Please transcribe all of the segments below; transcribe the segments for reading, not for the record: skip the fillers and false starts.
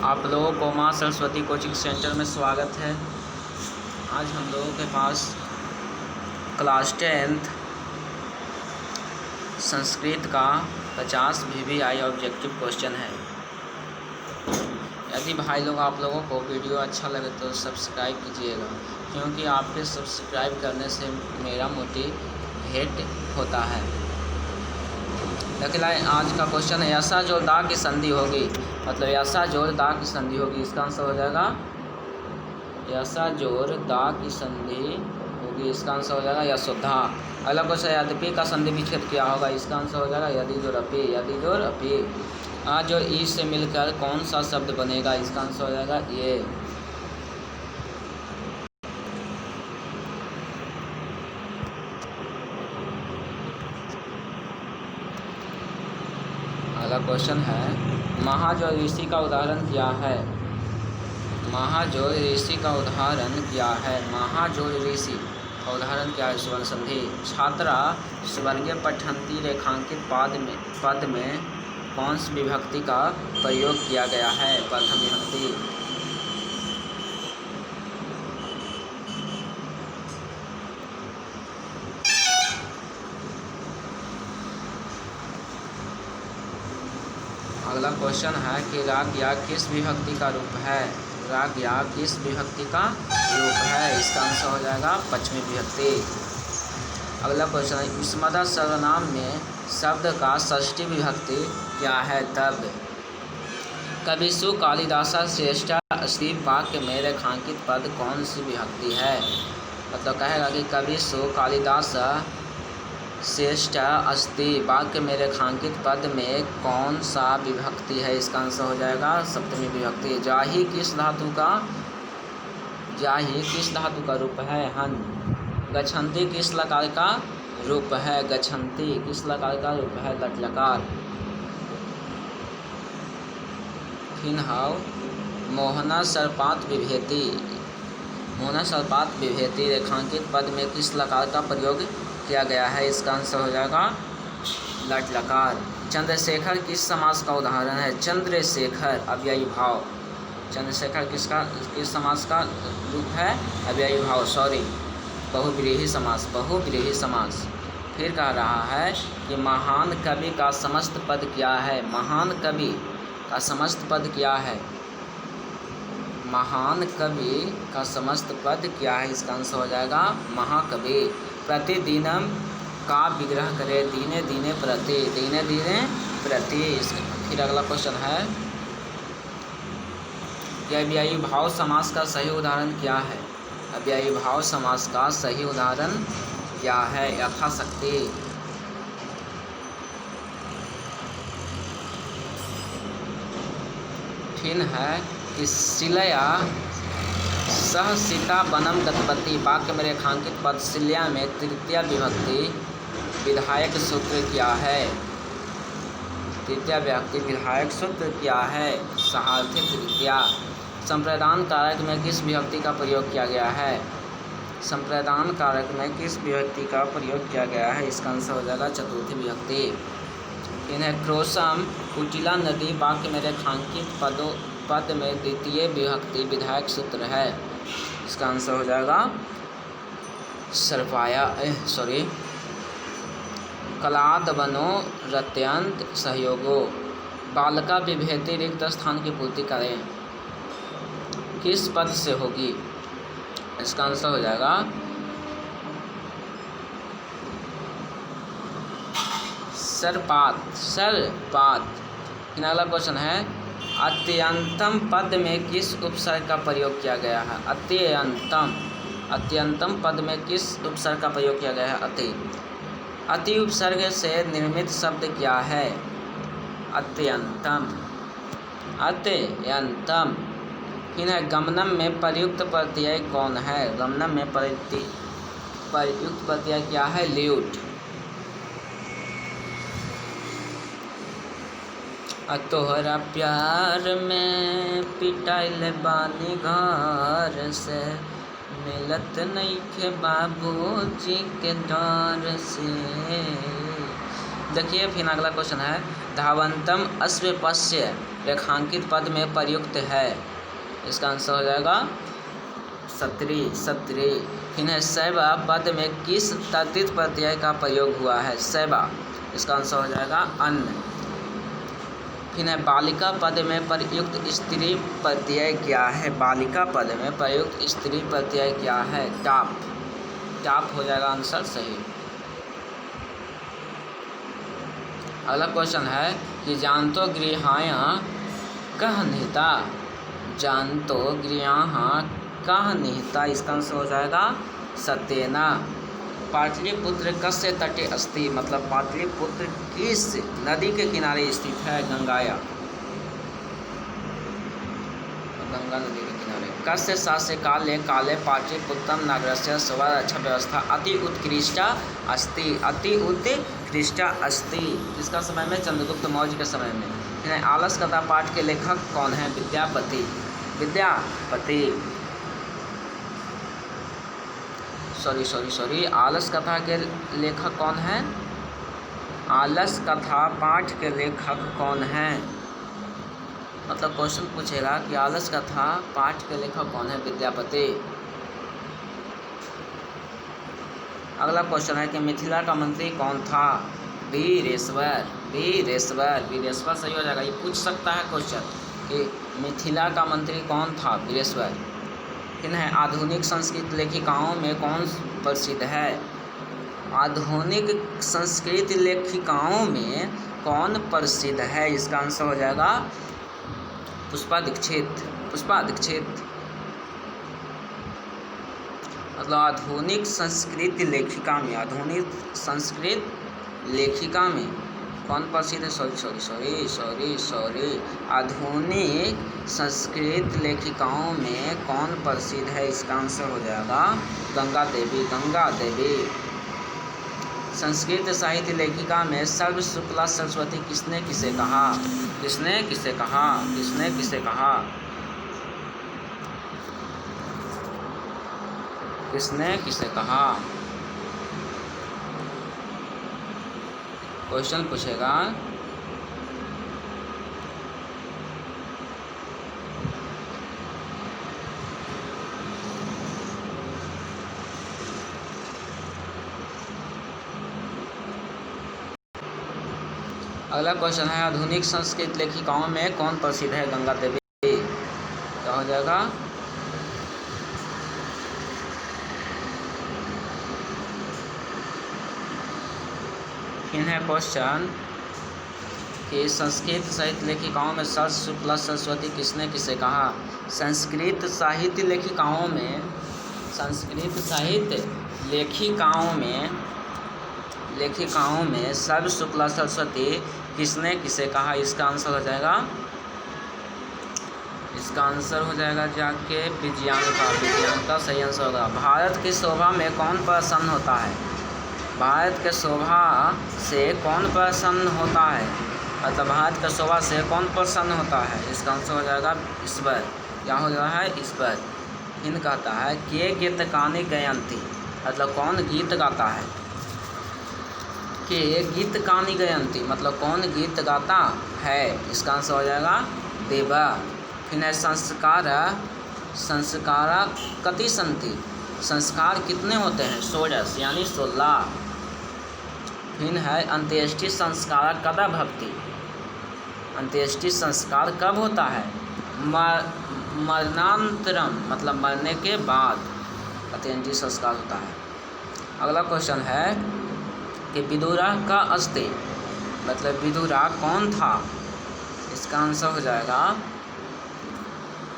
आप लोगों को माँ सरस्वती कोचिंग सेंटर में स्वागत है। आज हम लोगों के पास क्लास 10th संस्कृत का 50 VVI ऑब्जेक्टिव क्वेश्चन है। यदि भाई लोग आप लोगों को वीडियो अच्छा लगे तो सब्सक्राइब कीजिएगा, क्योंकि आपके सब्सक्राइब करने से मेरा मोटिवेट होता है। लेकिन आज का क्वेश्चन है, ऐसा जो दा की संधि होगी, मतलब ऐसा जोर दा की संधि होगी, इसका आंसर हो जाएगा ऐसा जोर दा की संधि होगी, इसका आंसर हो जाएगा यशोधा। अगला क्वेश्चन है, यद्यपि का संधि विच्छेद क्या होगा, इसका आंसर हो जाएगा यदि जोर अपि। यदि जोर अपि आज और ई से मिलकर कौन सा शब्द बनेगा, इसका आंसर हो जाएगा ये। अगला क्वेश्चन है, महाजोर ऋषि का उदाहरण क्या है। महाजोर ऋषि का उदाहरण क्या है। महाजोर ऋषि का उदाहरण क्या है, स्वर्ण संधि। छात्रा स्वर्गीय पठंती रेखांकित पद में कौन सी विभक्ति का प्रयोग किया गया है, प्रथम विभक्ति। अगला क्वेश्चन है कि राग या किस विभक्ति का रूप है। राग या किस विभक्ति का रूप है, इसका आंसर हो जाएगा पश्चिमी विभक्ति। अगला क्वेश्चन है, युष्मदा सर्वनाम में शब्द का षष्ठी विभक्ति क्या है, तब। कविसु कालिदासा श्रेष्ठ अस्ति वाक्य में रेखांकित पद कौन सी विभक्ति है। मतलब कहेगा कि कविसु कालिदास श्रेष्ठ अस्ति वाक्य में रेखांकित पद में कौन सा विभक्ति है, इसका आंसर हो जाएगा सप्तमी विभक्ति। जाहि किस धातु का रूप है, हन। गच्छन्ति किस लकार का रूप है, गच्छन्ति किस लकार का रूप है, लट लकार। फिनहाउ मोहना सर्पात विभेति। मोहना सर्पात विभेति रेखांकित पद में किस लकार का प्रयोग किया गया है, इसका आंसर हो जाएगा लट लकार। चंद्रशेखर किस समास का उदाहरण है। चंद्रशेखर अव्ययी भाव। चंद्रशेखर किस समास का रूप है, अव्ययी भाव, बहुव्रीहि समास, बहुव्रीहि समास। फिर कह रहा है कि महान कवि का समस्त पद क्या है। महान कवि का समस्त पद क्या है। महान कवि का समस्त पद क्या है, इसका आंसर हो जाएगा महाकवि। प्रतिदिनम का विग्रह करे, दीने दीने प्रति, दीने दीने प्रति। फिर अगला क्वेश्चन है, अव्ययी भाव समास का सही उदाहरण क्या है। अव्ययी भाव समास का सही उदाहरण क्या है, यथाशक्ति। फिर है कि शिलया सह सीता वनम गतवती वाक्य में रेखांकित पद शिल्या में तृतीय विभक्ति विधायक सूत्र क्या है। तृतीय विभक्ति विधायक सूत्र क्या है, सहार्थी तृतीया। संप्रदान कारक में किस विभक्ति का प्रयोग किया गया है। संप्रदान कारक में किस विभक्ति का प्रयोग किया गया है, इसका आंसर हो जाएगा चतुर्थी विभक्ति। इन्हें क्रोशम कुटिला नदी वाक्य में रेखांकित पद में द्वितीय विभक्ति विधायक सूत्र है, इसका आंसर हो जाएगा कलादवनो रत्यंत सहयोगो। बालका विभेति रिक्त स्थान की पूर्ति करें, किस पद से होगी, इसका आंसर हो जाएगा सरपात। फिर अगला क्वेश्चन है, अत्यंतम पद में किस उपसर्ग का प्रयोग किया गया है। अत्यंतम पद में किस उपसर्ग का प्रयोग किया गया है, अति उपसर्ग से निर्मित शब्द क्या है, अत्यंतम। फिर है, गमनम में प्रयुक्त प्रत्यय कौन है। गमनम में प्रयुक्त प्रत्यय क्या है, ल्यूट। तोहरा प्यार में पिटाइल बानी घर से, मिलत नइखे बाबूजी के डर से। देखिए फिर अगला क्वेश्चन है, धावन्तम अश्वपस्य रेखांकित पद में प्रयुक्त है। इसका आंसर हो जाएगा सत्री। फिर है शैवा पद में किस तद्धित प्रत्यय का प्रयोग हुआ है? शैवा। इसका आंसर हो जाएगा अन्न। फिर है बालिका पद में प्रयुक्त स्त्री प्रत्यय क्या है? बालिका पद में प्रयुक्त स्त्री प्रत्यय क्या है? टाप। टाप हो जाएगा आंसर सही। अगला क्वेश्चन है कि जानतो गृहाय कह निहिता। जानतो गृहाय कह निहिता। इसका आंसर हो जाएगा सत्येना। पाटलिपुत्र कस्य तटे अस्ति। मतलब पाटलिपुत्र किस नदी के किनारे स्थित है? गंगा नदी के किनारे। कस्य शास्य काले काले पाटलिपुत्रम नगरस्य स्वरक्षा व्यवस्था अति उत्कृष्टा अस्ति। अति उत्कृष्टा अस्ति। किसका समय में? चंद्रगुप्त मौर्य के समय में। आलस कथा पाठ के लेखक कौन है? विद्यापति। सॉरी आलस कथा के लेखक कौन है? आलस कथा पाठ के लेखक कौन है? मतलब क्वेश्चन पूछेगा कि आलस कथा पाठ के लेखक कौन है? विद्यापति। अगला क्वेश्चन है कि मिथिला का मंत्री कौन था? वीरेश्वर सही हो जाएगा। ये पूछ सकता है क्वेश्चन कि मिथिला का मंत्री कौन था? वीरेश्वर। फिर है आधुनिक संस्कृत लेखिकाओं में कौन प्रसिद्ध है? आधुनिक संस्कृत लेखिकाओं में कौन प्रसिद्ध है? इसका आंसर हो जाएगा पुष्पा दीक्षित। मतलब आधुनिक संस्कृत लेखिका में कौन प्रसिद्ध है? सॉरी आधुनिक संस्कृत लेखिकाओं में कौन प्रसिद्ध है? इसका आंसर हो जाएगा गंगा देवी। संस्कृत साहित्य लेखिका में सर्व शुक्ला सरस्वती किसने किसे कहा? क्वेश्चन पूछेगा। अगला क्वेश्चन है आधुनिक संस्कृत लेखिकाओं में कौन प्रसिद्ध है? गंगा देवी। क्या हो जाएगा? फिर है क्वेश्चन कि संस्कृत साहित्य लेखिकाओं में सर्व शुक्ला सरस्वती किसने किसे कहा? संस्कृत साहित्य लेखिकाओं में सर्व शुक्ला सरस्वती किसने किसे कहा? इसका आंसर हो जाएगा जाके विज्ञान का सही आंसर होगा। भारत की शोभा में कौन प्रसन्न होता है? भारत के शोभा से कौन प्रसन्न होता है? मतलब भारत के शोभा से कौन प्रसन्न होता है? इसका आंसर हो जाएगा ईश्वर। क्या हो रहा है? ईश्वर। इन कहता है के गीतकानि गयंती। मतलब कौन गीत गाता है? के गीतकानि गयंती मतलब कौन गीत गाता है? इसका आंसर हो जाएगा देवा। फिर संस्कारा कति सन्ति। संस्कार कितने होते हैं? 16 यानी 16। फिर है अंत्येष्टि संस्कार कदा भवति। अंत्येष्टि संस्कार कब होता है? मरणांतरम मतलब मरने के बाद अंत्येष्टि संस्कार होता है। अगला क्वेश्चन है कि विदुरा का अस्ति मतलब विदुरा कौन था? इसका आंसर हो जाएगा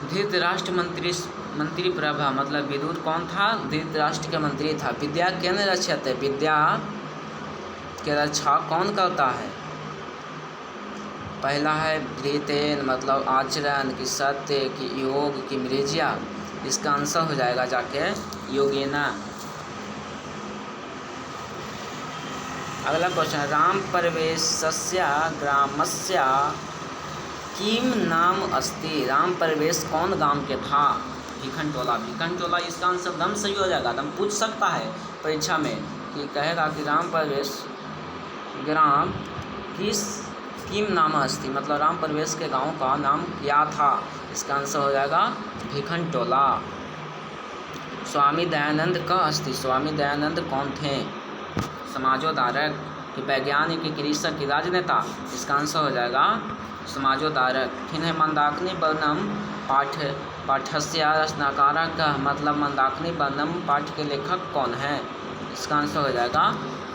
धृतराष्ट्र मंत्री प्रभा। मतलब विदुर कौन था? धृतराष्ट्र के मंत्री था। विद्या केन रक्षते। विद्या के रक्षा कौन करता है? पहला है धृतेन मतलब आचरण की, सत्य की, योग की, मृज्या। इसका आंसर हो जाएगा जाके योगेना। अगला क्वेश्चन है राम प्रवेशस्य ग्रामस्य किम नाम अस्ति। राम प्रवेश कौन गांव के था? भिखनटोला। इसका आंसर एकदम सही हो जाएगा। एकदम पूछ सकता है परीक्षा में कि कहेगा कि राम प्रवेश ग्राम किम नाम अस्ति, मतलब राम प्रवेश के गांव का नाम क्या था? इसका आंसर हो जाएगा भिखनटोला। स्वामी दयानंद का अस्ति, स्वामी दयानंद कौन थे? समाजोद्धारक, कि वैज्ञानिक, कि कृषक, कि राजनेता? इसका आंसर हो जाएगा समाजोद्धारक। फिर है मंदाकिनी वर्णम पाठस्य रचनाकारक का, मतलब मंदाकिनी वर्णम पाठ के लेखक कौन है? इसका आंसर हो जाएगा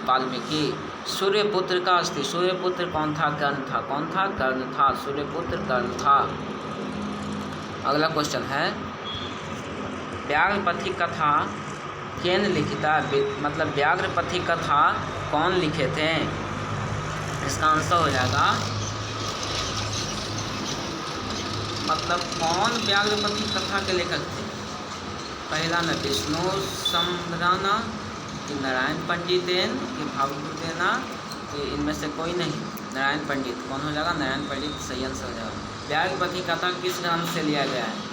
वाल्मीकि। सूर्यपुत्र का अस्ति, सूर्यपुत्र कौन था? कर्ण था। कौन था? कर्ण था। सूर्यपुत्र कर्ण था। अगला क्वेश्चन है व्याघ्रपथी कथा केन लिखिता, मतलब व्याघ्रपथी कथा कौन लिखे थे? इसका आंसर हो जाएगा, मतलब कौन व्याघ्रपथी कथा के लेखक थे? पहला में विष्णु समराना, कि नारायण पंडितेन, कि भागवतेना, कि इनमें से कोई नहीं। नारायण पंडित कौन हो जाएगा? नारायण पंडित सही आंसर हो जाएगा। व्याघ्रपथी कथा किस ग्रंथ से लिया गया है?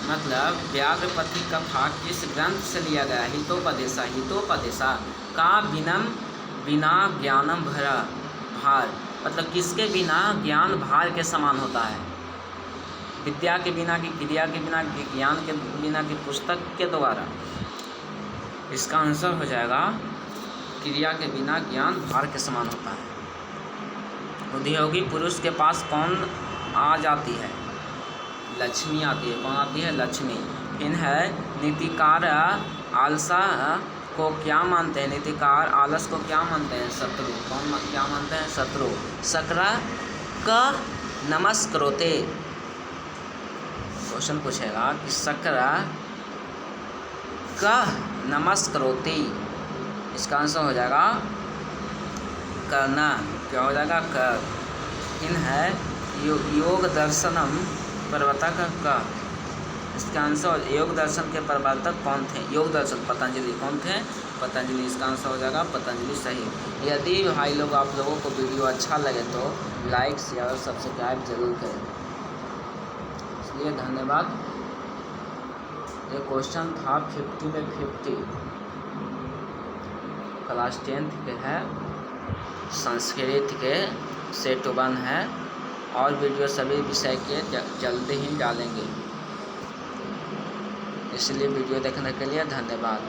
मतलब व्याघ्रपथी कथा किस ग्रंथ से लिया गया है? हितोपदेशा, हितोपदेशा का बिना ज्ञानम भरा भार, मतलब किसके बिना ज्ञान भार के समान होता है? विद्या के बिना, की क्रिया के बिना, की ज्ञान के बिना, की पुस्तक के द्वारा? इसका आंसर हो जाएगा क्रिया के बिना ज्ञान भार के समान होता है। उद्योगी पुरुष के पास कौन आ जाती है? लक्ष्मी आती है। कौन आती है? लक्ष्मी। फिर है नीतिकार आलसा को क्या मानते हैं? नीतिकार आलस को क्या मानते हैं? शत्रु। कौन क्या मानते हैं? शत्रु। शक्र का नमस्करोते, क्वेश्चन पूछेगा कि शक्र का नमस्करोते, इसका आंसर हो जाएगा करना। क्या हो जाएगा? कर। इन है योग दर्शनम प्रवर्तक का, इसका आंसर योग दर्शन के प्रवर्तक कौन थे? योग दर्शन पतंजलि। कौन थे? पतंजलि। इसका आंसर हो जाएगा पतंजलि सही। यदि भाई लोग आप लोगों को वीडियो अच्छा लगे तो लाइक शेयर और सब्सक्राइब जरूर करें। इसलिए धन्यवाद। ये क्वेश्चन था 50 में 50, क्लास 10th के है, संस्कृत के सेट 1 है, और वीडियो सभी विषय के जल्दी ही डालेंगे। इसलिए वीडियो देखने के लिए धन्यवाद।